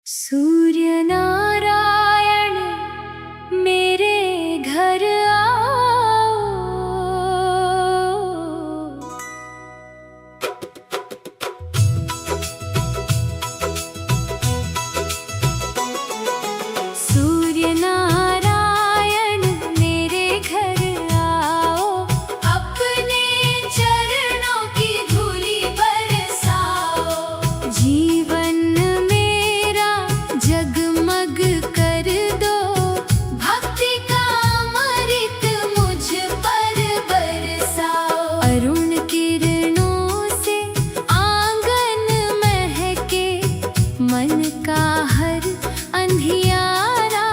सूर्य नारायण मेरे घर आओ। सूर्य नारायण मेरे घर आओ, अपने चरणों की धूली बरसाओ। जीवन जगमग कर दो, भक्ति का अमृत मुझ पर बरसाओ। अरुण किरणों से आंगन महके, मन का हर अंधियारा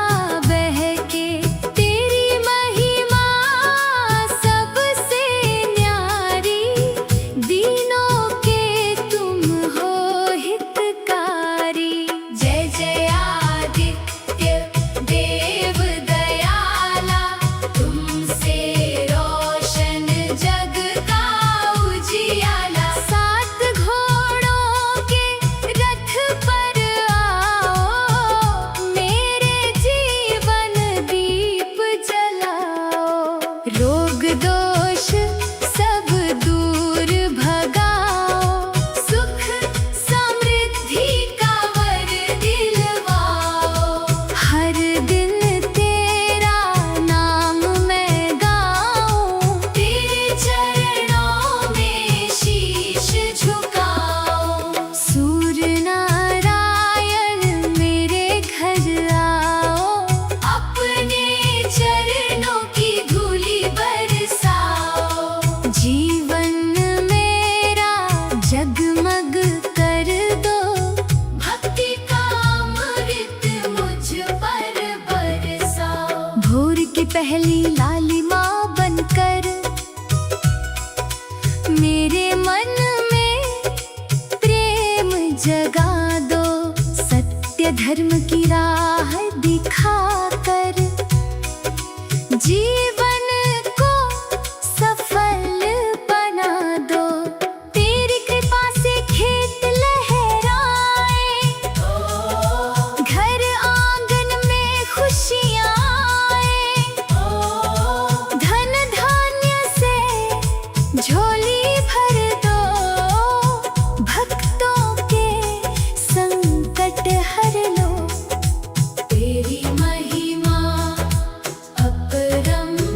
बहके। तेरी महिमा सबसे न्यारी, दीनों के तुम हो हितकारी। जय जय आदित्य देव दयाला, तुमसे रोशन जग का उजियाला। सात घोड़ों के रथ पर आओ, मेरे जीवन दीप जलाओ। रोग दोष सब दूर भगाओ, सुख समृद्धि का वर दिलवाओ। हर दिन तेरा नाम मैं गाऊं, तेरे चरणों में शीश झुकाऊं। सूर्य नारायण मेरे घर आओ, अपने चरणों की धूली बरसाओ। जीवन मेरा जगमग कर दो, भक्ति का अमृत मुझ पर बरसाओ। भोर की पहली लालिमा बनकर मेरे मन में प्रेम जगा दो। सत्य धर्म की राह दिखाकर जीवन को सफल बना दो। तेरी कृपा से खेत लहराए, घर आंगन में खुशियाँ आए। धन धान्य से झोली भर दो, भक्तों के संकट हर लो। तेरी महिमा अपरंपार,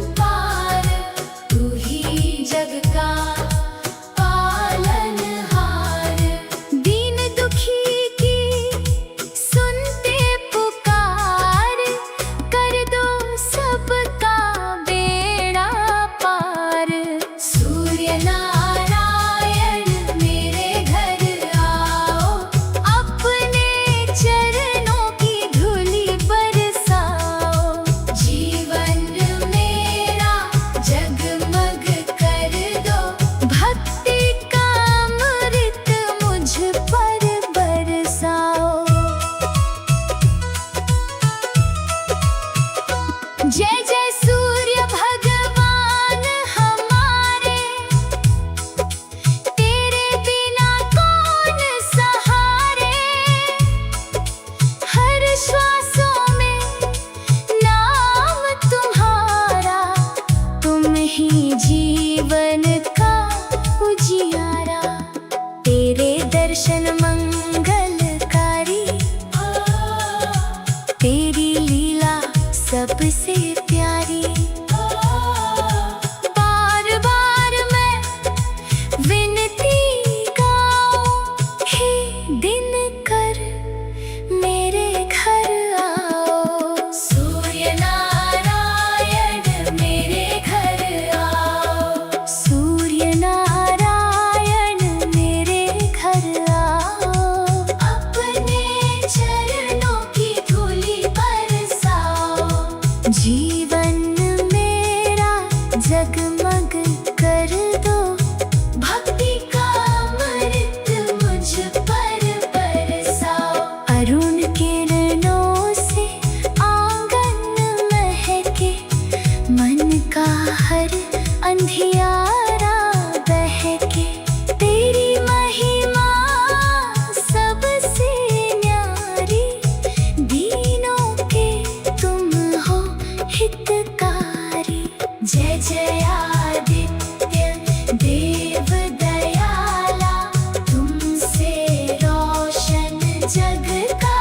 जग का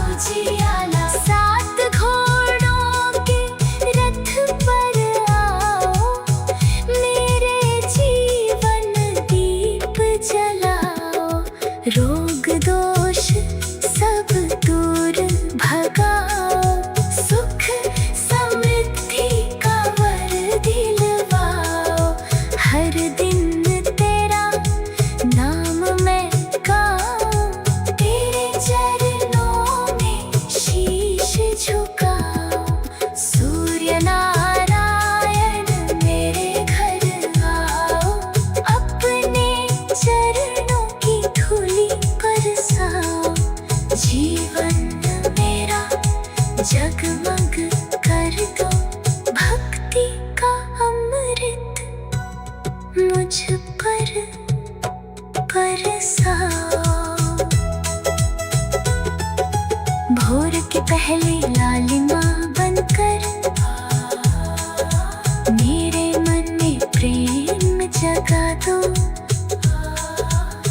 उजियाला। सात घोड़ों के रथ पर आओ, मेरे जीवन दीप जलाओ। रोग दोष सब दूर भगाओ, सुख समृद्धि का वर दिलवाओ। हर दिन तेरा नाम मैं गाऊं, तेरे चरणों में शीश झुकाऊं। सूर्य नारायण मेरे घर आओ, अपने चरणों की धूली बरसाओ। जीवन मेरा जगमग कर दो, भक्ति का अमृत मुझ पर बरसाओ। भोर के पहले लालिमा बनकर मेरे मन में प्रेम जगा दो।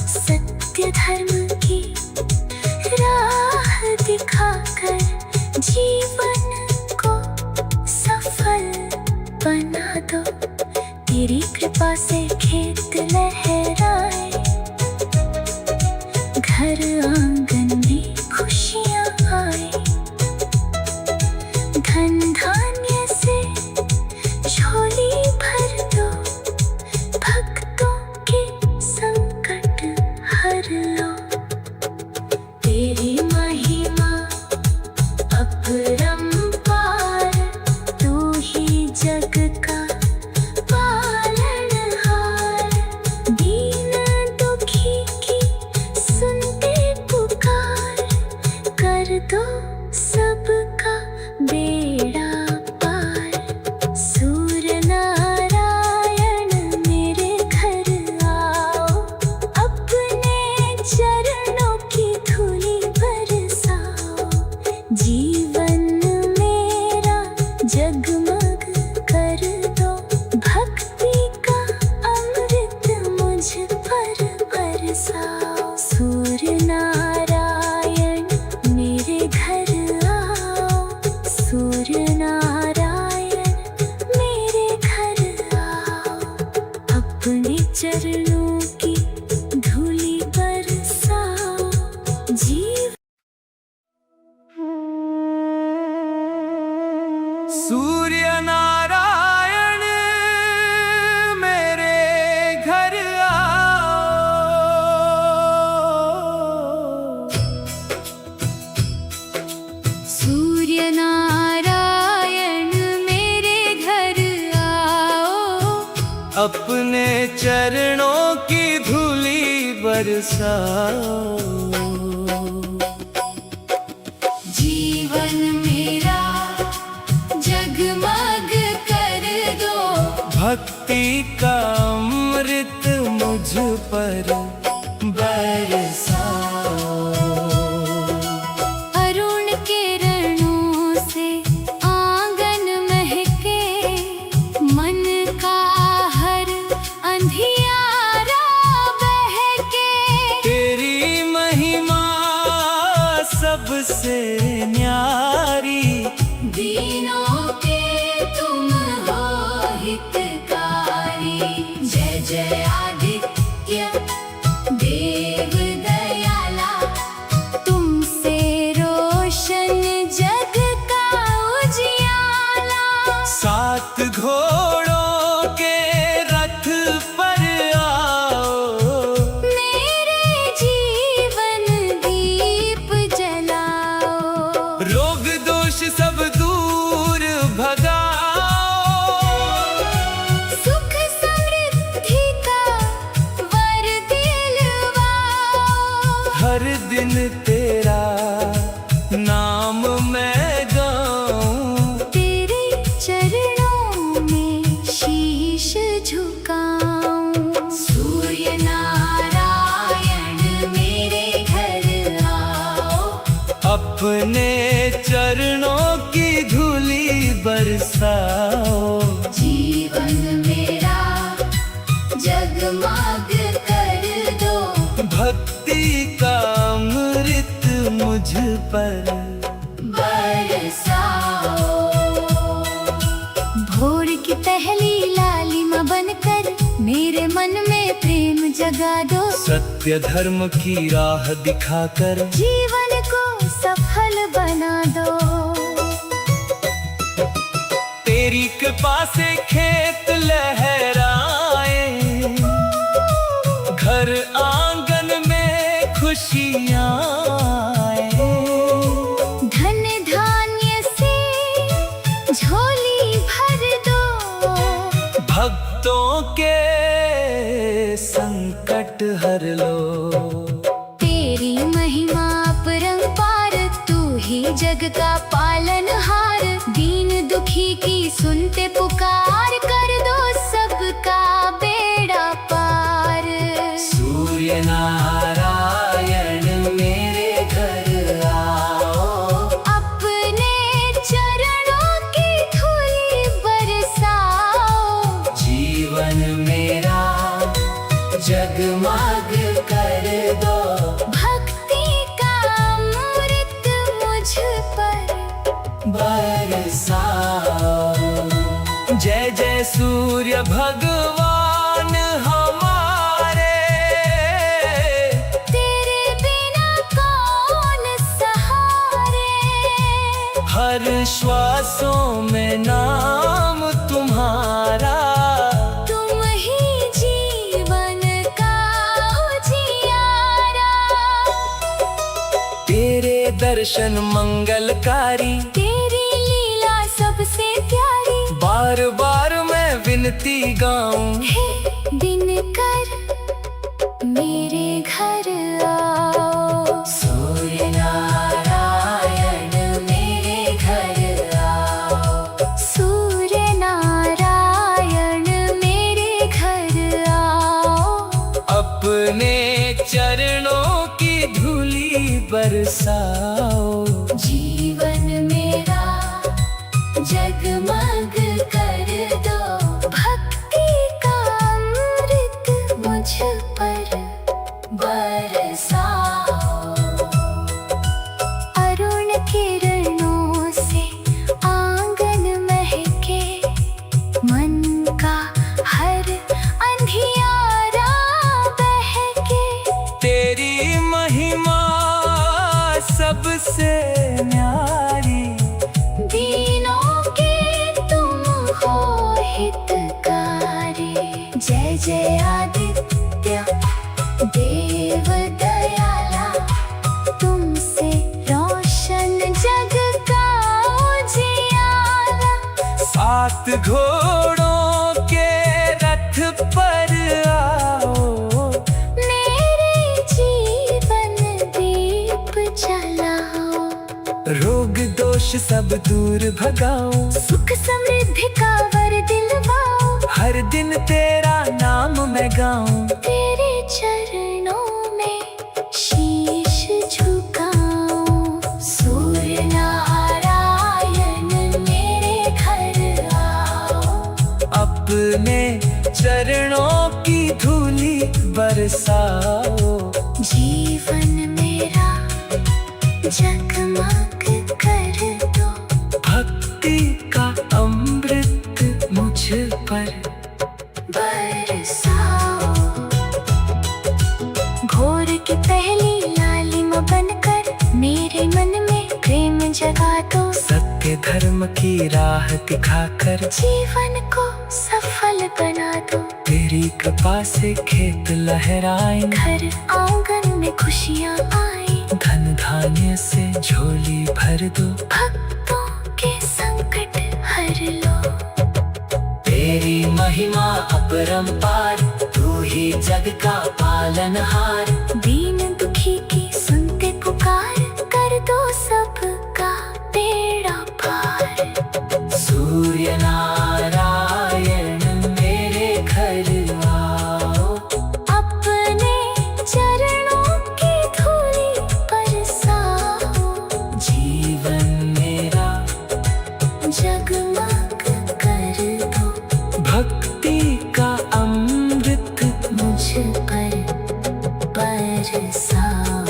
सत्य धर्म की राह दिखाकर जीवन को सफल बना दो। तेरी कृपा से खेत लहराए, घर आंगन में खुशियाँ आए। धन धान्य से झोली भर दो, भक्तों के संकट हर लो। तेरी महिमा अपरंपार, तू ही जग का पालनहार। दीन दुखी की सुनते पुकार, कर दो सबका बेड़ा पार। सूर्य नारायण मेरे घर आओ, अपने चरणों की धूली बरसाओ। जीवन मेरा जगमग कर दो, भक्ति का अमृत मुझ पर बरसाओ। सूर्य नारायण मेरे घर आओ, सूर्य नारायण मेरे घर आओ। अपने चरणों की धूली बरसाओ। जीवन सूर्य नारायण मेरे घर आओ, सूर्य नारायण मेरे घर आओ, अपने चरणों की धूली बरसाओ। जीवन मेरा जगमग कर दो, भक्ति का अमृत मुझ पर बरसाओ। अरुण किरणों से आंगन महके, मन का हर अंधियारा बहके। तेरी महिमा सबसे न्यारी, दीनों के तुम हो हितकारी। जय जय आदित्य देव दयाला, तुमसे रोशन जग का उजियाला। सात घोड़ों के रथ पर आओ, मेरे जीवन दीप जलाओ। रोग दोष सब दूर भगाओ। सुख समृद्धि का वर दिलवाओ। हर दिन तेरा नाम मैं गाऊं, तेरे चरणों में शीश झुकाऊं। सूर्य नारायण मेरे घर आओ, अपने चरणों की धूली बरसाओ। जीवन मेरा जगमग कर दो, भक्ति का अमृत मुझ पर बरसाओ। भोर की पहली लालिमा बनकर मेरे मन में प्रेम जगा दो। सत्य धर्म की राह दिखाकर जीवन को सफल बना दो। तेरी कृपा से खेत लहराए, घर आंगन में खुशियाँ आए। धन धान्य से झोली भर दो। भक्तों के संकट हर लो। तेरी महिमा अपरंपार, तू ही जग का पालनहार। दीन दुखी की सुनते पुकार, कर दो सबका बेड़ा पार। सूर्य नारायण मेरे घर आओ, अपने चरणों की धूली बरसाओ। जीवन मेरा जगमग कर दो। भक्ति का अमृत मुझ पर बरसाओ। जय जय सूर्य भगवान हमारे, तेरे बिना कौन सहारे। हर श्वासों में नाम तुम्हारा। तुम ही जीवन का उजियारा। तेरे दर्शन मंगलकारी, तेरी लीला सबसे प्यारी। बार बार मैं विनती गाऊं, हे दिनकर मेरे घर आओ। सूर्य नारायण मेरे घर आओ। सूर्य नारायण मेरे घर आओ। अपने चरणों की धूली बरसाओ। जीवन मेरा जगमग कर दो। भक्ति का अमृत मुझ पर बरसाओ। अरुण किरणों से आंगन महके, मन का हर अंधियारा बहके। तेरी महिमा सबसे न्यारी, दीनों के तुम हो हितकारी। जय जय आदित्य देव दयाला, तुमसे रोशन जग का उजियारा। 7 घोड़ों के रथ पर आओ, मेरे जीवन दीप जलाओ। रोग दोष सब दूर भगाओ। सुख समृद्धि का वर दिलवाओ। हर दिन तेरा नाम मैं गाऊं, तेरे चरणों में शीश झुकाऊं। सूर्य नारायण मेरे घर आओ। अपने चरणों की धूली बरसाओ। जीवन मेरा जगमग कर दो। भक्ति का अमृत मुझ पर बरसाओ। भोर की पहली लालिमा बनकर मेरे मन में प्रेम जगा दो। सत्य धर्म की राह दिखाकर जीवन को सफल बना दो। तेरी कृपा से खेत लहराए, घर आंगन में खुशियाँ आए। धन धान्य से झोली भर दो। भक्तों के संकट हर लो। तेरी महिमा अपरंपार, तू ही जग का पालनहार। दीन दुखी की सुनते पुकार, कर दो सबका बेड़ा पार। सूर्य नारायण मेरे घर आओ। अपने चरणों की धूली बरसाओ। जीवन मेरा जगमग कर दो। भक्ति का अमृत मुझ पर बरसाओ।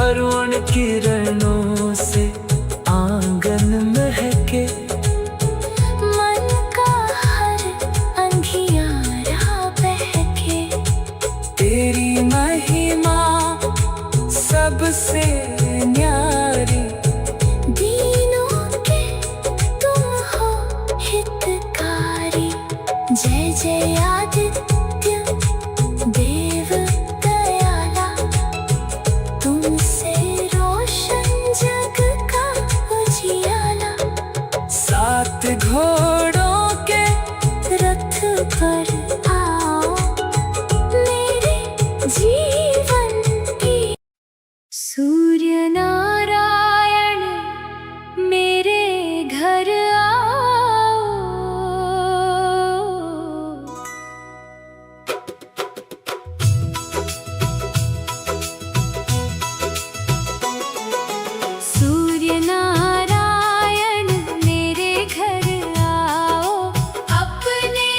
अरुण किरणों से आंगन महके, मन का हर अंधियारा बहके। तेरी महिमा सबसे न्यारी, दीनों के तुम हो हितकारी। जय जय आदित्य देव दयाला, तुमसे रोशन जग का उजियाला। सात घोड़ों के रथ पर आओ मेरे जीवन की। सूर्य नारायण मेरे घर आओ। सूर्य नारायण मेरे घर आओ, अपने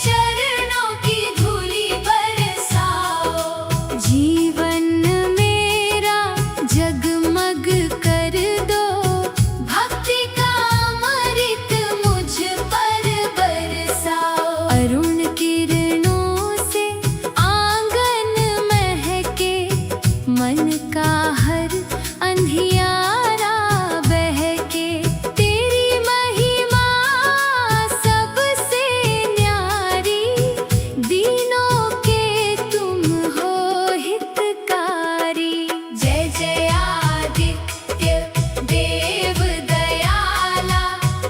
चरणों की धूली बरसाओ। जीवन मेरा जगमग कर दो, भक्ति का अमृत मुझ पर बरसाओ। अरुण किरणों से आंगन महके, मन का हर अंधियारा बहके। तेरी महिमा सबसे न्यारी, दीनों के तुम हो हितकारी। जय जय आदित्य देव दयाला,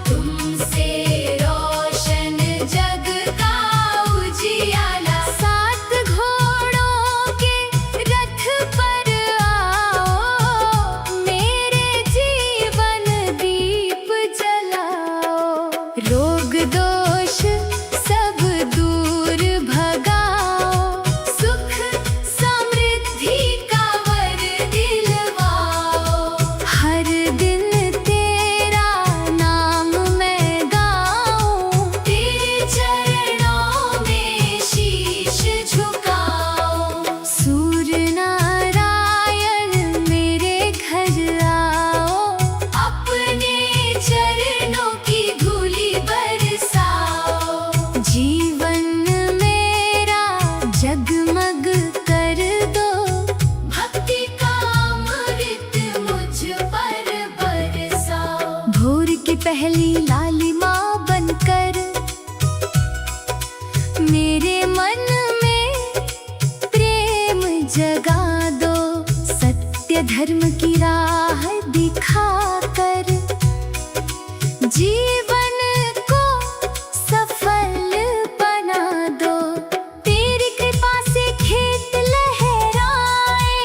तुमसे रोशन जग का उजियाला। सात घोड़ों के रथ पर आओ, मेरे जीवन दीप जलाओ। रोग दोष सब दूर भगाओ, सुख समृद्धि का वर दिलवाओ। हर दिन तेरा नाम मैं गाऊं, तेरे चरणों में शीश झुकाऊं। सूर्य नारायण मेरे घर आओ, अपने चरणों की धूली बरसाओ। जीवन मेरा जगमग कर दो, भक्ति का अमृत मुझ पर बरसाओ। भोर की पहली लालिमा बनकर मेरे मन में प्रेम जगा दो। सत्य धर्म की राह दिखाकर जीवन को सफल बना दो। तेरी कृपा से खेत लहराए,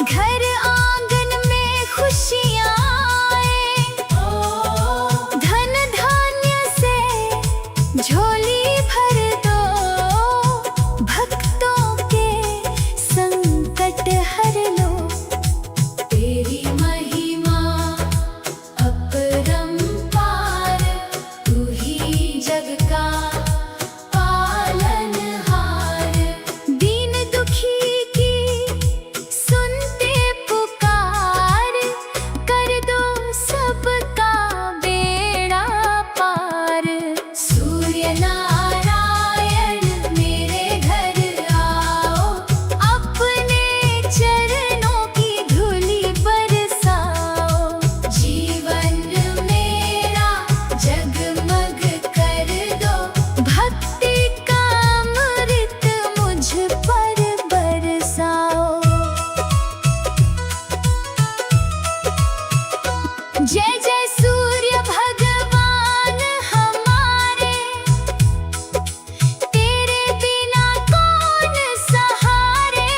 घर आंगन में खुशियाँ आए। धन धान्य से झोली भर दो, भक्तों के संकट हर लो। तेरी महिमा अपरंपार, तू ही जग का पालनहार। दीन दुखी की सुनते पुकार, कर दो सबका बेड़ा पार। सूर्य नारायण मेरे घर आओ, अपने चरणों की धूली बरसाओ। जीवन मेरा जगमग कर दो, भक्ति का अमृत मुझ पर बरसाओ। जय जय सूर्य भगवान हमारे, तेरे बिना कौन सहारे।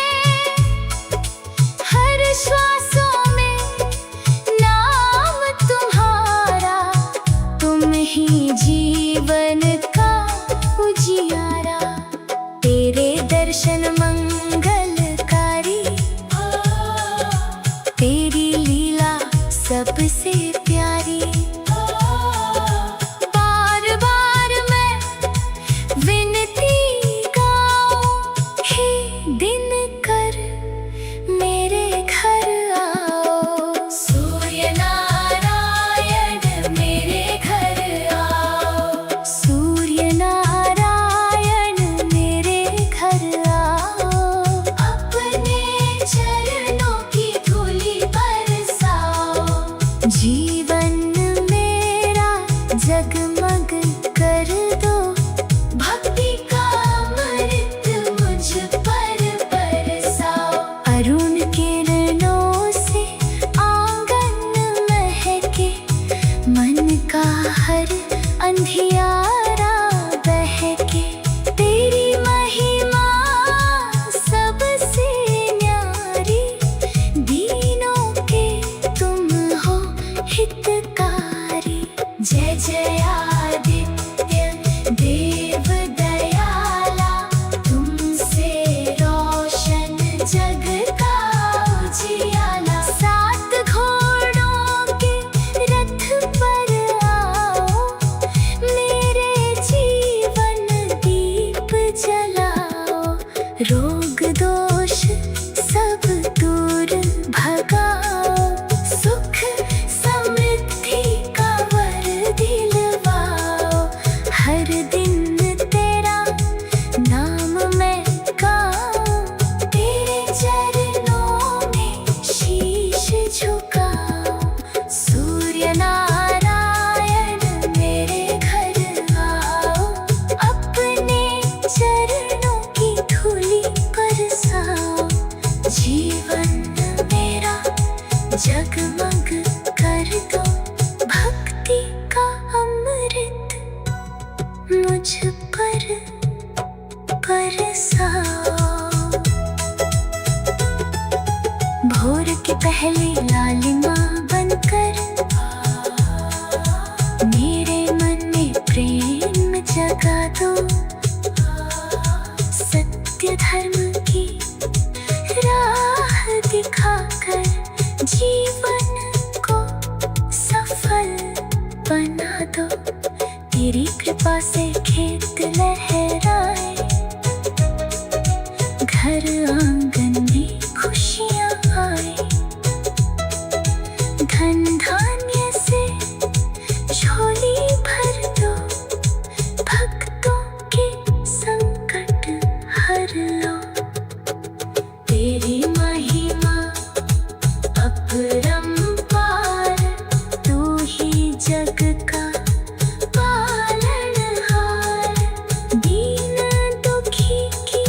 हर श्वासों में नाम तुम्हारा, तुम ही जीवन का उजियारा। तेरे दर्शन मंगलकारी, तेरी लीला सबसे प्यारी। बार बार मैं विनती गाऊं, हे दिन कर मेरे जगमग कर दो भक्ति का अमृत मुझ पर बरसाओ। भोर की पहली लालिमा बनकर मेरे मन में प्रेम जगा दो। सत्य धर्म की राह दिखाकर जीवन को सफल बना दो। तेरी कृपा से खेत लहराए, घर आंगन में खुशियां आए। धन धान्य से झोली भर दो, भक्तों के संकट हर लो। तेरी महिमा अपरंपार, तू ही जग का पालनहार। दीन दुखी की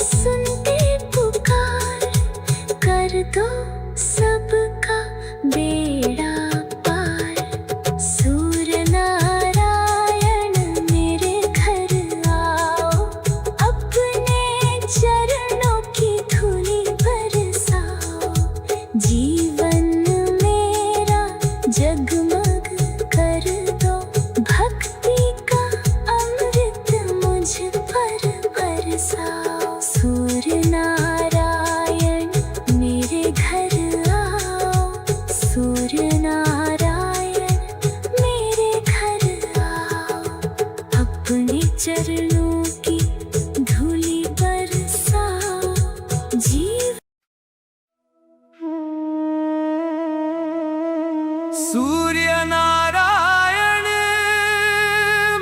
सुनते पुकार, कर दो सबका बेड़ा पार। सूर्य नारायण मेरे घर आओ, अपने चरणों की धूली बरसाओ। जीवन मेरा जगमग कर दो, भक्ति का अमृत मुझ पर बरसाओ। सूर्य नारायण मेरे घर आओ, सूर्य नारायण मेरे घर आओ। अपने चरणों की धूली बरसाओ। सूर्य नारायण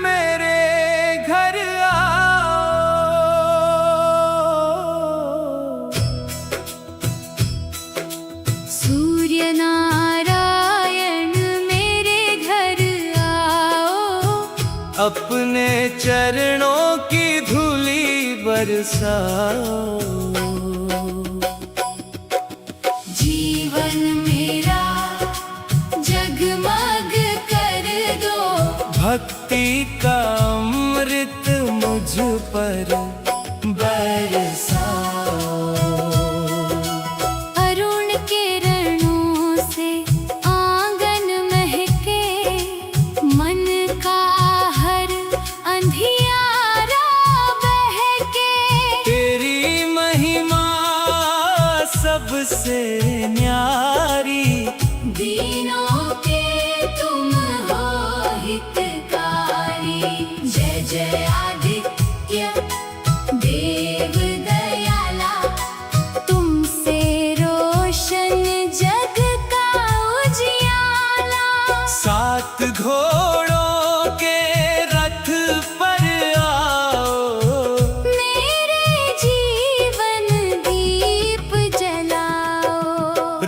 मेरे घर आओ। सूर्य नारायण मेरे घर आओ, अपने चरणों की धूली बरसाओ। जीवन मेरा जगमग कर दो, भक्ति का अमृत मुझ पर बरसाओ। अरुण किरणों से आंगन महके, मन का हर अंधियारा बहके। तेरी महिमा सबसे न्यारी, दीनों के तुम हो हितकारी। जय जय आदित्य देव दयाला, तुमसे रोशन जग का उजियाला। सात घोड़ों के रथ पर आओ, मेरे जीवन दीप जलाओ।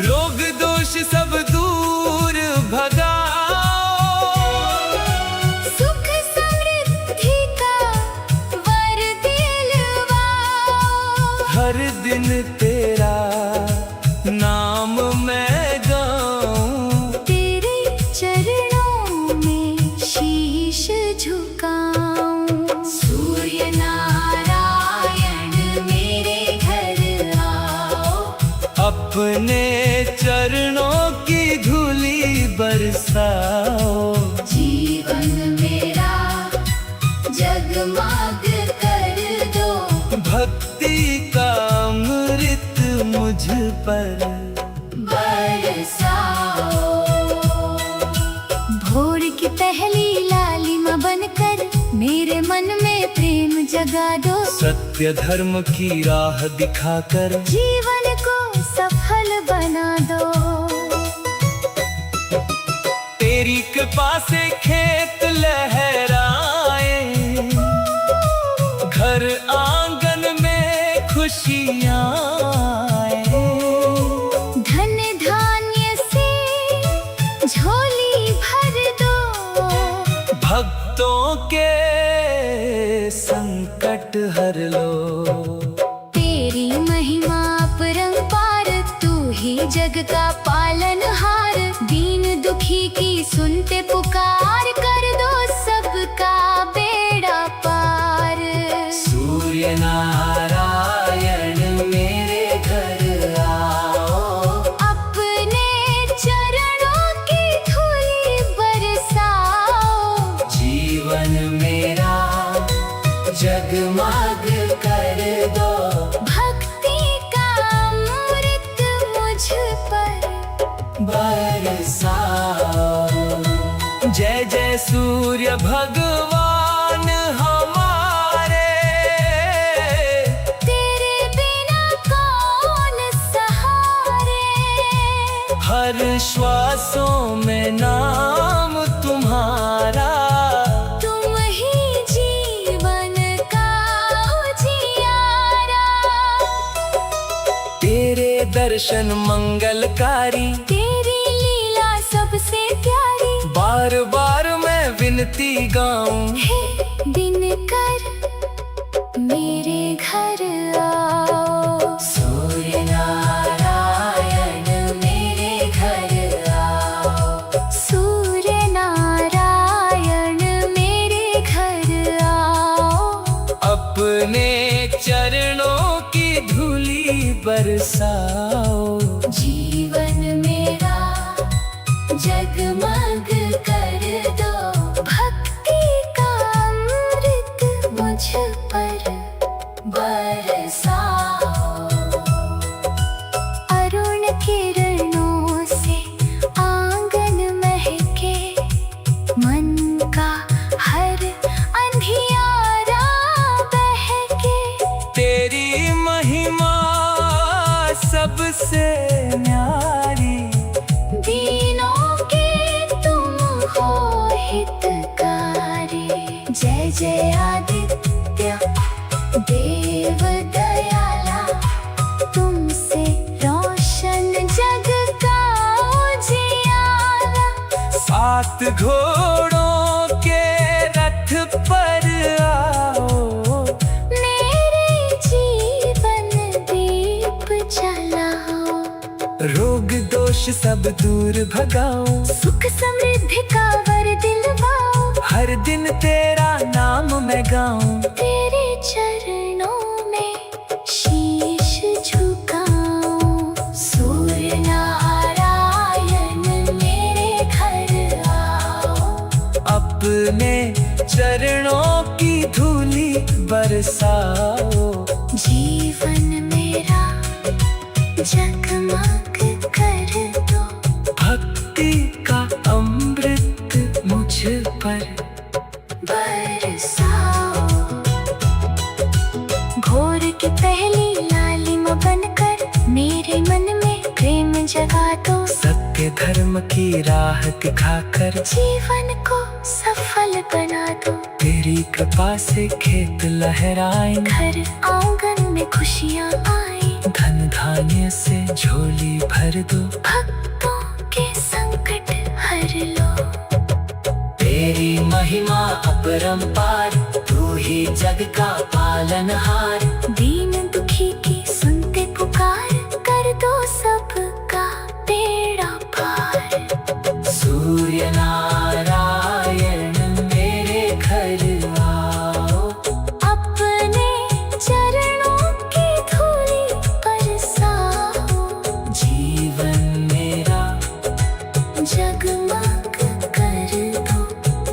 रोग दोष सब दूर भगाओ। सुख समृद्धि का वर दिलवाओ। हर दिन तेरा नाम मैं गाऊं, तेरे चरणों में शीश झुकाऊं। सूर्य नारायण मेरे घर आओ, अपने चरणों की धूली बरसाओ। जीवन मेरा जगमग कर दो, भक्ति का अमृत मुझ पर बरसाओ। भोर की पहली लालिमा बनकर मेरे मन में प्रेम जगा दो। सत्य धर्म की राह दिखाकर जीवन को सफल बना दो। तेरी कृपा से खेत लहराए, घर आंगन में खुशियां आए। धन धान्य से झोली भर दो, भक्तों के संकट हर लो। तेरी महिमा अपरंपार, तू ही जग जग का पालनहार, दीन दुखी की सुनते पुकार, कर दो सबका बेड़ा पार। सूर्य नारायण मेरे घर आओ, अपने चरणों की धूली बरसाओ, जीवन मेरा जगमग कर दो, भक्ति का अमृत मुझ पर बरसाओ। जय जय सूर्य भगवान हमारे, तेरे बिना कौन सहारे। हर श्वासों में नाम तुम्हारा, तुम ही जीवन का उजियारा। तेरे दर्शन मंगलकारी, तेरी लीला सबसे प्यारी। बार बार मैं विनती गाऊं, हे दिनकर मेरे घर आओ। सूर्य नारायण मेरे घर आओ, सूर्य नारायण मेरे घर आओ, अपने चरणों की धूली बरसाओ। जीवन मेरा जगमग कर दो, भक्ति का अमृत मुझ पर बरसाओ। अरुण किरणों से आंगन महके, मन का हर अंधियारा बहके। तेरी महिमा सबसे न्यारी, दीनों के तुम हो हितकारी। जय जय आदित्य देव दयाला, तुमसे रोशन जग का उजियारा। 7 घोड़ों के रथ पर आओ, मेरे जीवन दीप जलाओ, रोग दोष सब दूर भगाओ, सुख समृद्धि का वर दिलवाओ। हर दिन तेरा नाम मैं गाऊं, तेरे चरणों में शीश झुकाऊं। सूर्य नारायण मेरे घर आओ, अपने चरणों की धूली बरसाओ। जीवन मेरा जगमग कर दो, भक्ति का अमृत मुझ पर बरसाओ। घोर की पहली लालिमा बनकर मेरे मन में प्रेम जगा दो। सत्य धर्म की राह दिखाकर जीवन को सफल बना दो, तेरी कृपा से खेत लहराएं, घर आंगन में खुशियाँ आए। धन धान्य से झोली भर दो, भक्तों के संकट हर लो। तेरी महिमा अपरंपार, तू ही जग का पालनहार। दीन दुखी की सुनते पुकार, कर दो सबका बेड़ा पार। सूर्य नारायण मेरे घर आओ, अपने चरणों की धूली बरसाओ। जीवन मेरा जगमग कर दो,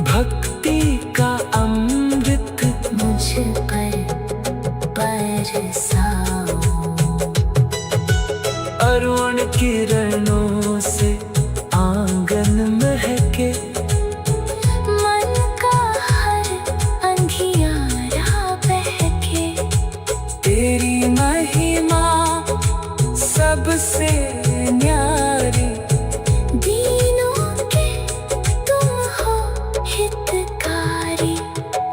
भक्ति का अमृत मुझ पर बरसाओ। अरुण किरणों से आंगन महके, मन का हर अंधियारा बहके। तेरी महिमा सबसे न्यारी, दीनों के तुम हो हितकारी।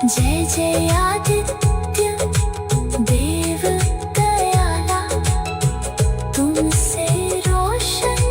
जय जय आदित्य देव दयाला, तुमसे रोशन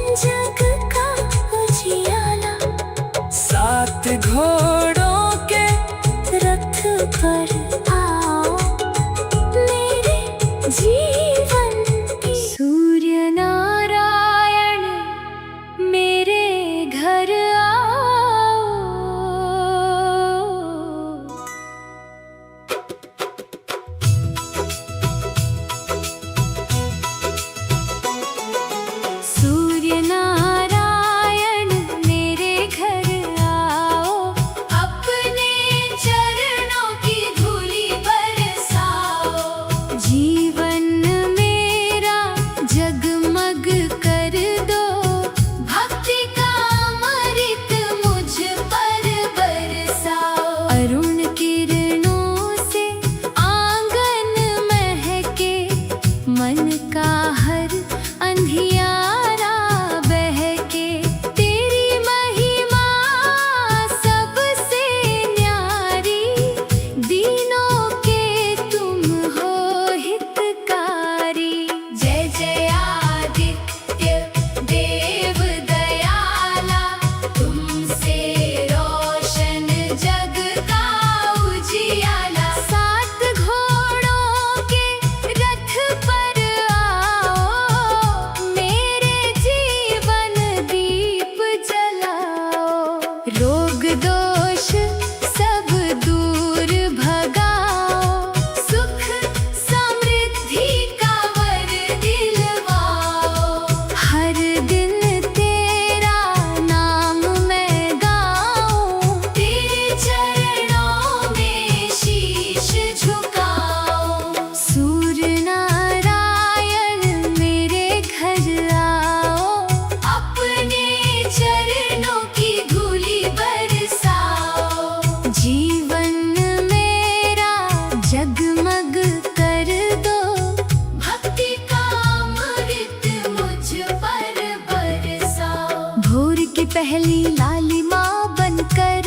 पहली लालिमा बनकर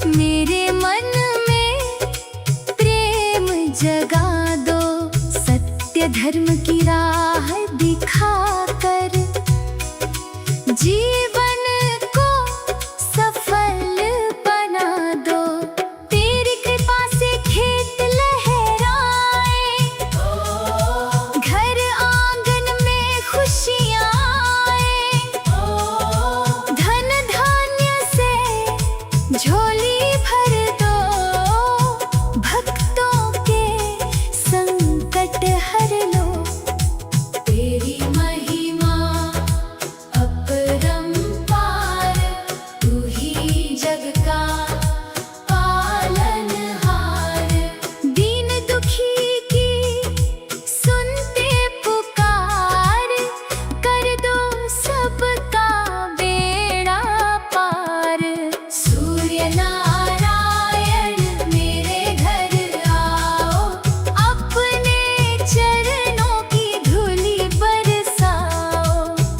मेरे मन में प्रेम जगा दो। सत्य धर्म की राह दिखाकर जीवन को सफल बना दो। तेरी कृपा से खेत लहराए, घर आंगन में खुशियाँ आए, धन धान्य से झोली भर दो। भक्तों के संकट हर लो। तेरी महिमा अपरंपार, तू ही जग का पालनहार। दीन दुखी की सुनते पुकार, कर दो सबका बेड़ा पार। सूर्य नारायण मेरे घर आओ, अपने चरणों की धूलि बरसाओ।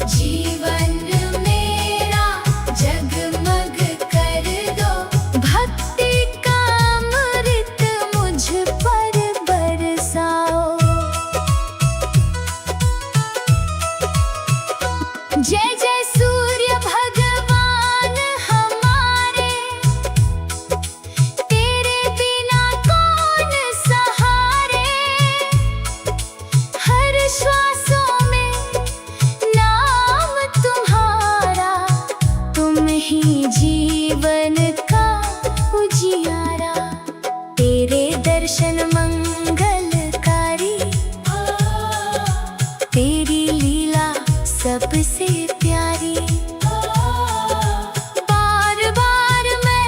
जीवन मेरा जगमग कर दो, भक्ति का अमृत मुझ पर बरसाओ। जय जय सूर्य भगवान हमारे, तेरे बिना कौन सहारे। हर श्वासों में नाम तुम्हारा, तुम ही जीवन का उजियारा। तेरे दर्शन मंगलकारी, तेरी लीला सबसे प्यारी। बार बार मैं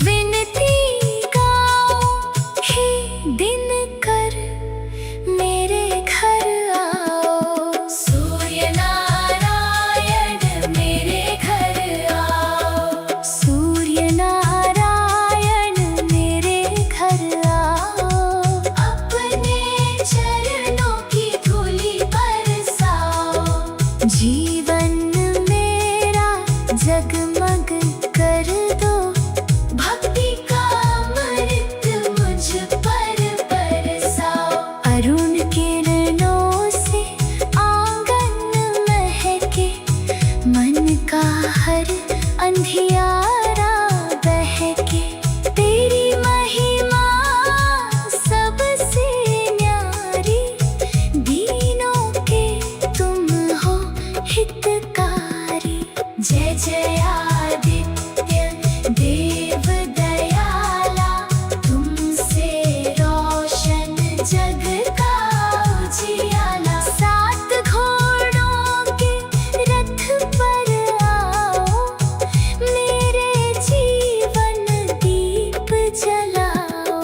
विनती गाऊं, हे दिन कर मेरे घर आओ। सूर्य नारायण मेरे घर आओ, सूर्य नारायण मेरे घर आओ। अपने चरणों की धूलि बरसाओ। जीवन मेरा जगमग कर दो, भक्ति का अमृत मुझ पर बरसाओ। अरुण किरणों से आंगन महके, मन का हर अंधियारा बहके। तेरी महिमा सबसे न्यारी, दीनों के तुम हो हितकारी। जय जय आदित्य देव दयाला, तुमसे रोशन जग का उजियाला। सात घोड़ों के रथ पर आओ, मेरे जीवन दीप जलाओ।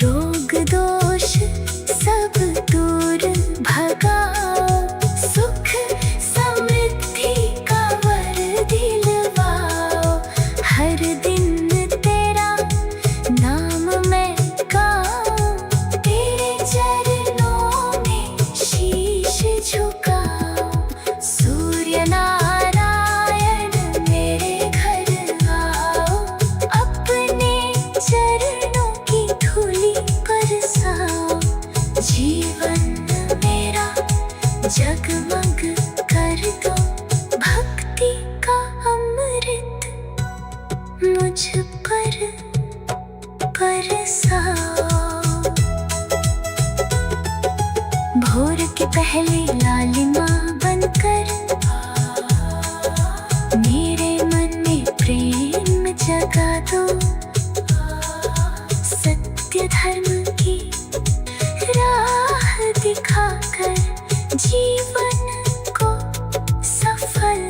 रोग दोष सब दूर भगाओ, सुख समृद्धि का वर दिलवाओ। हर दिन तेरा नाम मैं गाऊं, तेरे चरणों में शीश झुकाऊं। सूर्य नारायण मेरे घर आओ, अपने चरणों की धूलि बरसाओ। जीवन मेरा जगमग कर दो, भक्ति का अमृत मुझ पर बरसाओ। भोर की पहली लालिमा बनकर मेरे मन में प्रेम जगा दो। सत्य धर्म की राह दिखाकर जीवन को सफल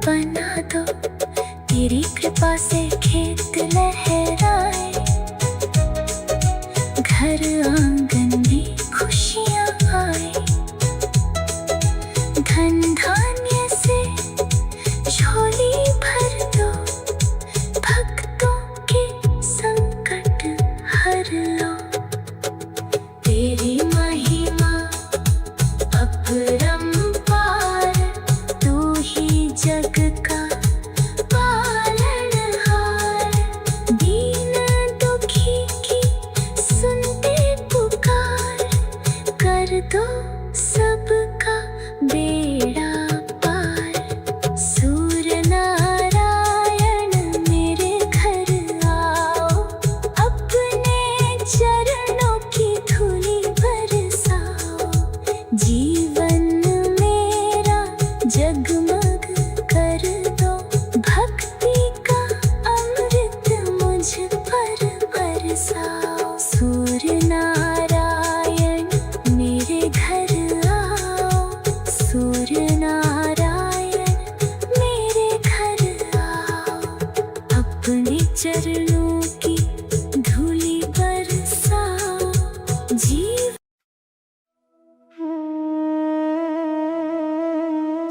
बना दो। तेरी कृपा से खेत लहराए, घर आंगन में खुशियाँ आए, धन धान्य से झोली भर दो। भक्तों के संकट हर लो। तेरी महिमा अपरंपार, तू ही बेड़ा पार। सूर्य नारायण मेरे घर आओ, अपने चरणों की धूली बरसाओ। जीवन मेरा जगमग कर दो, भक्ति का अमृत मुझ पर बरसाओ। सूर्य नारायण मेरे घर आओ, सूर्य नारायण मेरे घर आओ, अपने चरणों की धूली बरसाओ।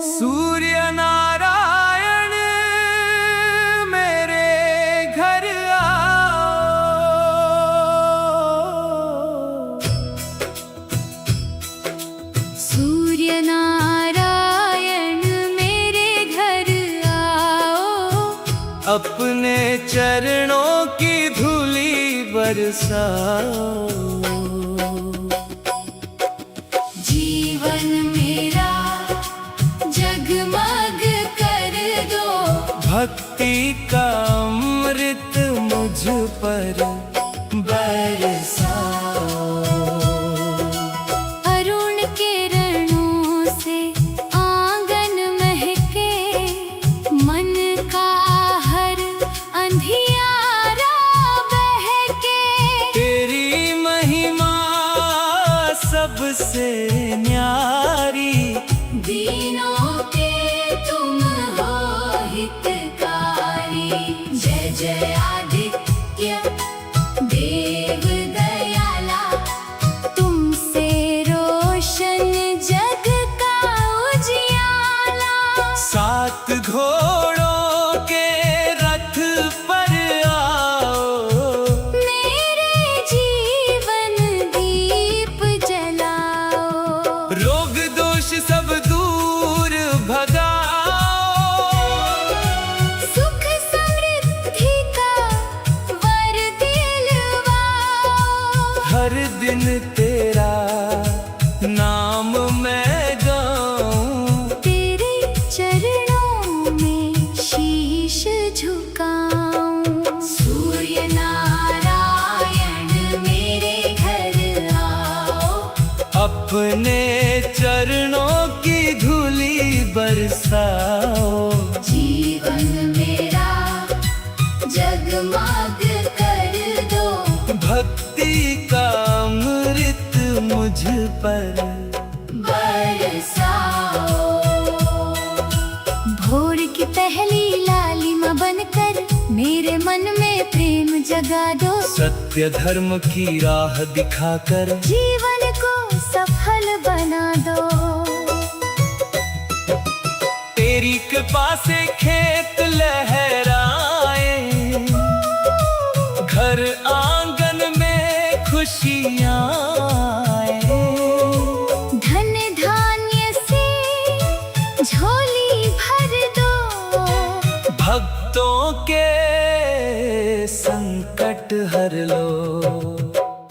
सूर्य नारायण मेरे घर आओ, सूर्य नारायण मेरे घर आओ, अपने चरणों की धूली बरसाओ। जीवन मेरा जगमग कर दो, भक्ति का अमृत मुझ पर बरसाओ। अरुण किरणों से आंगन महके, मन का हर अंधियारा बहके। तेरी महिमा सबसे न्यारी, दीनों के तुम हो हितकारी। जय जय आदित्य देव दयाला, तुमसे रोशन जग का उजियाला। सात घोड़ों के रथ पर आओ, मेरे जीवन दीप जलाओ। रोग दोष सब दूर भगाओ। सुख समृद्धि का वर दिलवाओ। हर दिन तेरा नाम मैं गाऊं, तेरे चरणों में शीश झुकाऊं। सूर्य नारायण मेरे घर आओ, अपने चरणों की धूली बरसाओ। जीवन मेरा जगमग कर दो, भक्ति का अमृत मुझ पर बरसाओ। भोर की पहली लालिमा बनकर मेरे मन में प्रेम जगा दो। सत्य धर्म की राह दिखाकर जीवन को सफल बना दो। तेरी कृपा से खेत लहराए, घर आंगन में खुशियाँ आए। धन धान्य से झोली भर दो, भक्तों के संकट हर लो।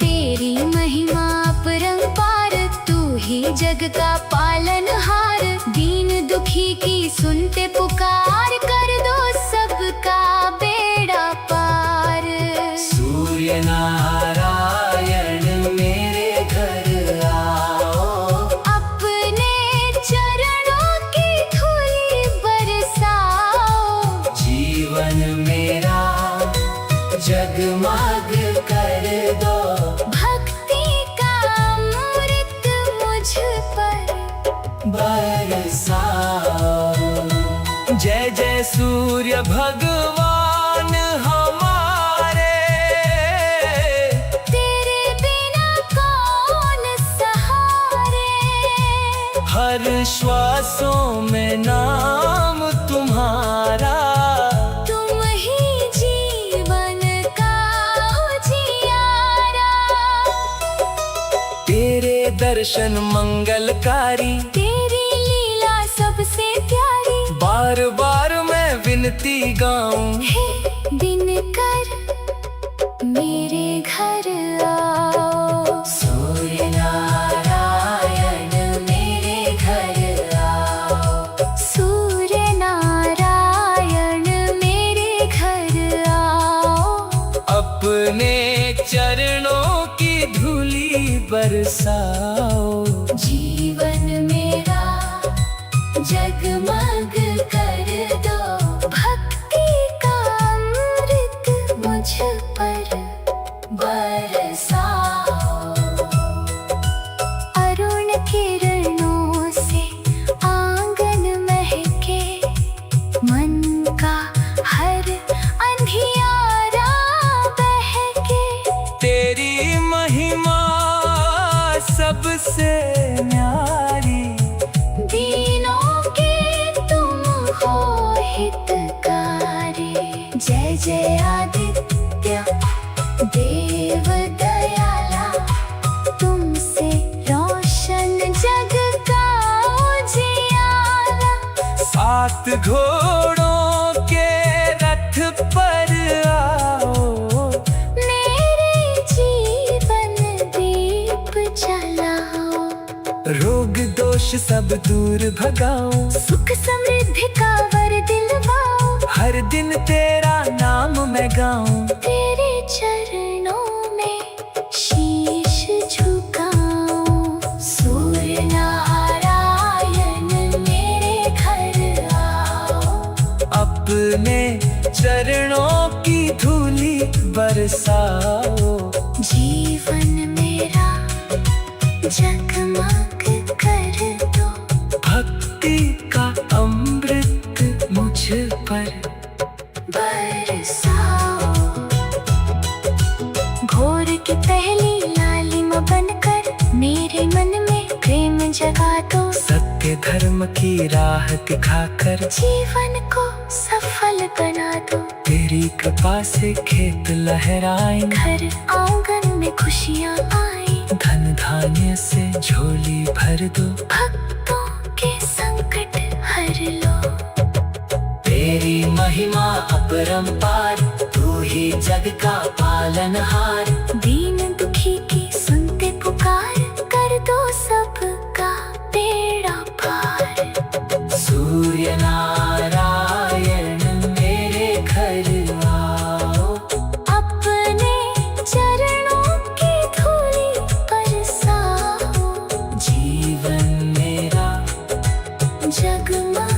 तेरी महिमा अपरंपार, तू ही जग का पालनहार। दीन दुखी की सुनते पुकार, कर दो सबका बेड़ा पार। सूर्य नारायण मेरे घर आओ, अपने चरणों की धूली बरसाओ। जीवन मेरा जगमग कर दो, भक्ति का अमृत मुझ पर बरसाओ। जय जय सूर्य भगवान हमारे, तेरे बिना कौन सहारे। हर श्वासों में नाम तुम्हारा, तुम ही जीवन का उजियारा। तेरे दर्शन मंगलकारी, तेरी लीला सबसे प्यारी। बार बार मैं विनती गाऊं, हे दिनकर मेरे घर आओ। सूर्य नारायण मेरे घर जगमग कर दो भक्ति का अमृत मुझ पर बरसाओ। अरुण किरणों से आंगन महके, मन का हर अंधियारा बहके। तेरी महिमा सबसे न्यारी, दीनों के तुम हो हितकारी। जय जय आदित्य देव दयाला, तुमसे रोशन जग का उजियारा। 7 घोड़ों के रथ पर आओ, मेरे जीवन दीप जलाओ। रोग दोष सब दूर भगाओ, सुख समृद्धि का वर दिलवाओ। हर दिन तेरा नाम मैं गाऊं, तेरे चरणों में शीश झुकाऊं। सूर्य नारायण मेरे घर आओ, अपने चरणों की धूली बरसाओ। जीवन मेरा जगमग कर दो भक्ति का अमृत मुझ पर बरसाओ। भोर की पहली लालिमा बनकर मेरे मन में प्रेम जगा दो। सत्य धर्म की राह दिखाकर जीवन को सफल बना दो। तेरी कृपा से खेत लहराए, घर आंगन में खुशियाँ आए। धन धान्य से झोली भर दो, भक्तों के संकट हर लो। तेरी महिमा अपरंपार, तू ही जग का पालनहार। दीन दुखी की सुनते पुकार, कर दो सबका बेड़ा पार। सूर्य नारायण मेरे घर आओ, अपने चरणों की धूली बरसाओ। जीवन मेरा जगमग